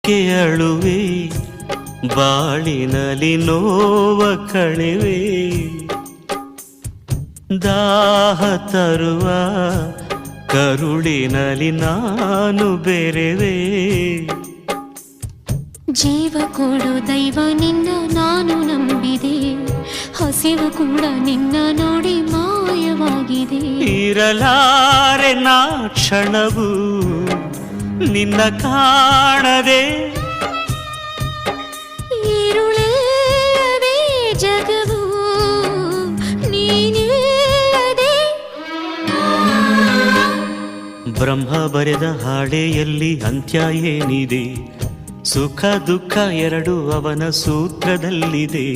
ಏಕೆ ಅಳುವೆ ಬಾಳಿನಲ್ಲಿ ನೋವ ಕಣಿವೆ ದಾಹ ತರುವ ಕರುಳಿನಲ್ಲಿ ನಾನು ಬೆರೆವೆ ಜೀವ ಕೊಡೋ ದೈವ ನಿನ್ನ ನಾನು ನಂಬಿದೆ ಹಸಿವು ಕೂಡ ನಿನ್ನ ನೋಡಿ ಮಾಯವಾಗಿದೆ ಇರಲಾರೆ ನಾ ಕ್ಷಣವು ನಿನ್ನ ಕಾಣದೆ ಈರುಳೇ ಜಗವು ನೀನಿಲ್ಲದೆ ಬ್ರಹ್ಮ ಬರೆದ ಹಾಡೆಯಲ್ಲಿ ಅಂತ್ಯ ಏನಿದೆ ಸುಖ ದುಃಖ ಎರಡು ಅವನ ಸೂತ್ರದಲ್ಲಿದೆ